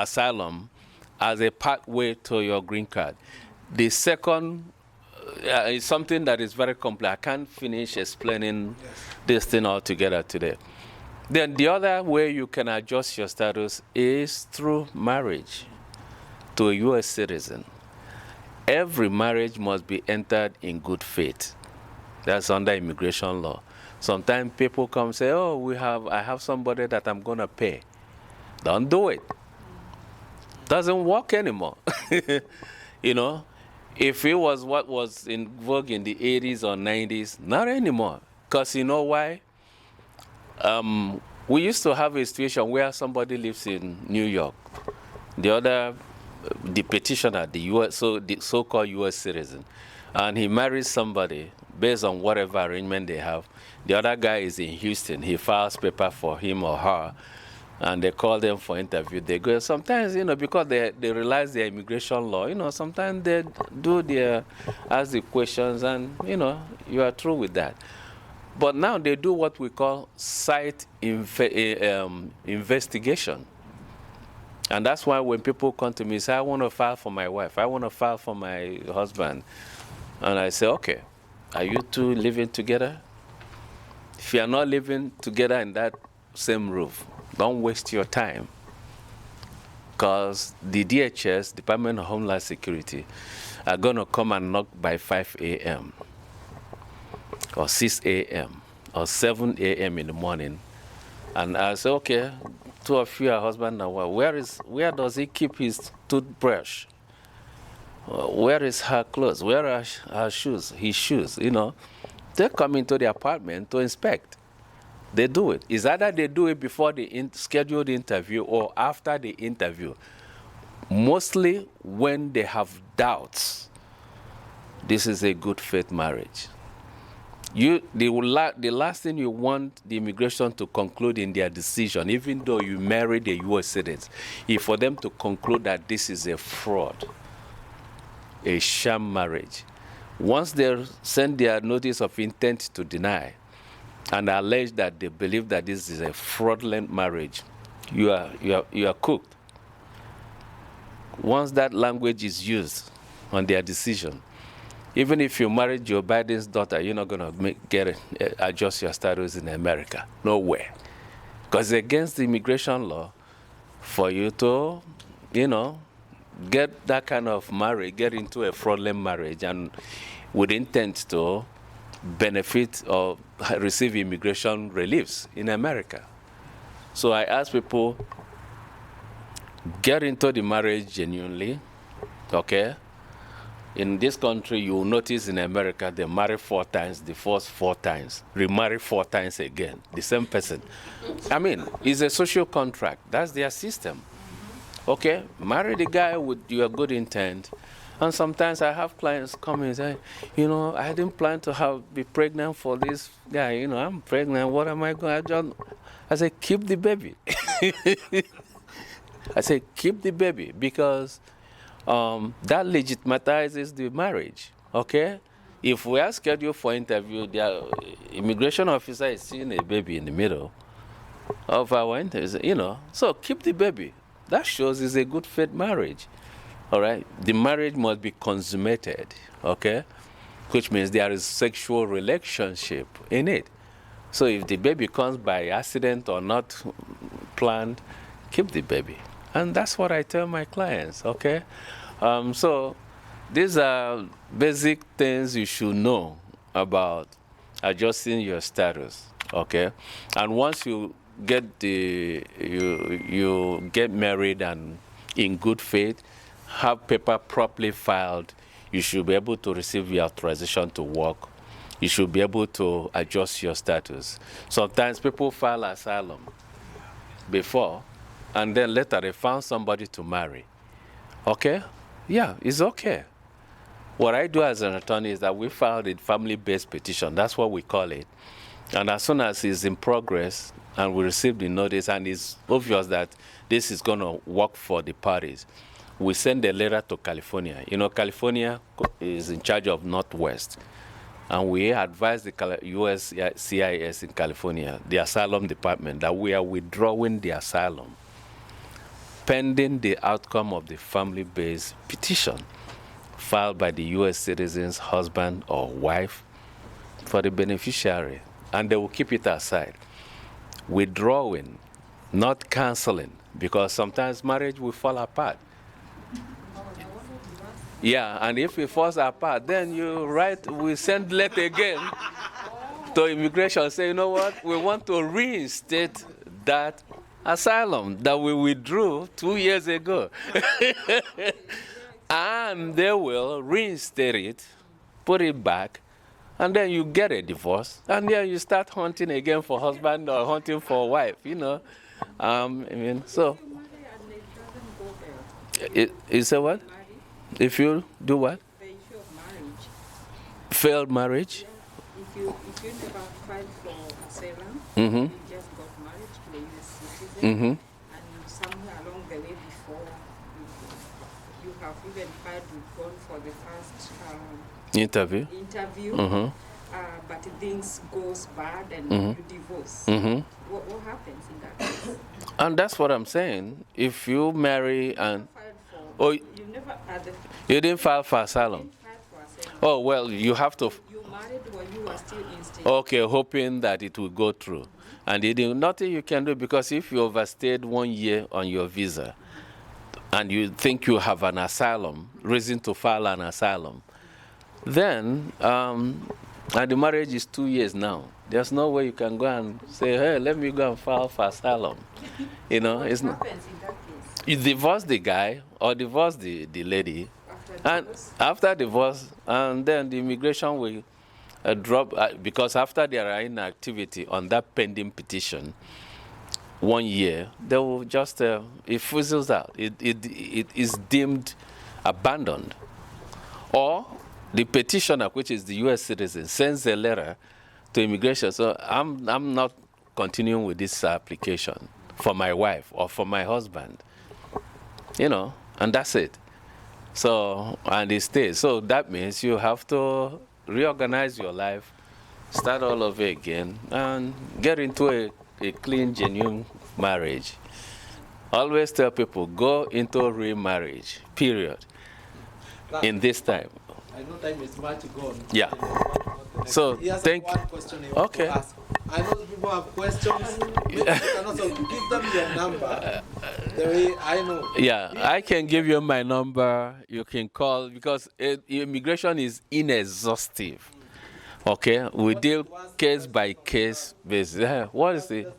asylum as a pathway to your green card. The second is something that is very complex. I can't finish explaining this thing altogether today. Then the other way you can adjust your status is through marriage to a U.S. citizen. Every marriage must be entered in good faith. That's under immigration law. Sometimes people come say, oh, I have somebody that I'm going to pay. Don't do it. Doesn't work anymore. You know, if it was what was in vogue in the 80s or 90s, not anymore. Because you know why? We used to have a situation where somebody lives in New York. The petitioner, the so-called U.S. citizen, and he marries somebody based on whatever arrangement they have. The other guy is in Houston. He files paper for him or her, and they call them for interview. They go. Sometimes, because they realize their immigration law, sometimes they ask the questions, and, you are through with that. But now they do what we call site investigation. And that's why when people come to me and say, I want to file for my wife, I want to file for my husband, and I say, okay, are you two living together? If you are not living together in that same roof, don't waste your time. Because the DHS, Department of Homeland Security, are going to come and knock by 5 a.m. or 6 a.m. or 7 a.m. in the morning. And I say, okay, two of you are husband and wife. Where does he keep his toothbrush? Where is her clothes? Where are her shoes? His shoes, They come into the apartment to inspect. They do it. It's either they do it before the scheduled interview or after the interview. Mostly when they have doubts. This is a good faith marriage. The last thing you want the immigration to conclude in their decision, even though you married a U.S. citizen, is for them to conclude that this is a fraud, a sham marriage. Once they send their notice of intent to deny and allege that they believe that this is a fraudulent marriage, you are cooked. Once that language is used on their decision, even if you married Joe Biden's daughter, you're not going to adjust your status in America. Nowhere. Because it's against the immigration law for you to, get that kind of marriage, get into a fraudulent marriage, and with intent to benefit or receive immigration reliefs in America. So I ask people, get into the marriage genuinely, okay? In this country, you will notice in America, they marry 4 times, divorce 4 times, remarry 4 times again, the same person. I mean, it's a social contract. That's their system. Okay, marry the guy with your good intent. And sometimes I have clients come and say, I didn't plan to be pregnant for this guy. I'm pregnant. What am I going to do? I say, keep the baby. I say, keep the baby, because that legitimizes the marriage, okay? If we are scheduled for interview, the immigration officer is seeing a baby in the middle of our interview, So keep the baby. That shows it's a good faith marriage, all right? The marriage must be consummated, okay? Which means there is sexual relationship in it. So if the baby comes by accident or not planned, keep the baby. And that's what I tell my clients, okay? So these are basic things you should know about adjusting your status, okay? And once you get you get married and in good faith, have paper properly filed, you should be able to receive your authorization to work. You should be able to adjust your status. Sometimes people file asylum before, and then later they found somebody to marry. Okay? Yeah, it's okay. What I do as an attorney is that we filed a family-based petition. That's what we call it. And as soon as it's in progress and we receive the notice and it's obvious that this is going to work for the parties, we send a letter to California. California is in charge of Northwest. And we advise the USCIS in California, the asylum department, that we are withdrawing the asylum. pending the outcome of the family-based petition filed by the U.S. citizen's husband or wife for the beneficiary, and they will keep it aside. Withdrawing, not canceling, because sometimes marriage will fall apart. Yeah, and if it falls apart, then we send letter again to immigration, say, you know what, we want to reinstate that asylum that we withdrew 2 years ago. And they will reinstate it, put it back, and then you get a divorce, and then you start hunting again for husband or hunting for wife, you know. I mean, so. Is that what? If you do what? Failed marriage? If you never filed for asylum, you just got married to the U.S. citizen, and somewhere along the way before you have even filed withdrawn for the first interview, but things goes bad and you divorce. What happens in that case? And that's what I'm saying. If you marry and you didn't file for asylum. Oh, well, you have to. You married when you were still in state. Okay, hoping that it will go through. And nothing you can do, because if you overstayed 1 year on your visa and you think you have an asylum, reason to file an asylum, then, and the marriage is 2 years now, there's no way you can go and say, hey, let me go and file for asylum. You know, what it's not. Happens in that case? You divorce the guy or divorce the lady, after divorce, and then the immigration will drop, because after there are inactivity on that pending petition, 1 year, they will just, it fizzles out. It is deemed abandoned. Or the petitioner, which is the U.S. citizen, sends a letter to immigration. So I'm not continuing with this application for my wife or for my husband. You know, and that's it. So, and it stays. So that means you have to reorganize your life, start all over again, and get into a clean, genuine marriage. Always tell people, go into remarriage, period, in this time. I know time is much gone. Yeah. So, thank you. One question I want to ask. I know people have questions. Maybe you can also give them your number. The way I know. Yeah, I can give you my number. You can call, because immigration is inexhaustive. Okay, we deal case by case basis. What is it?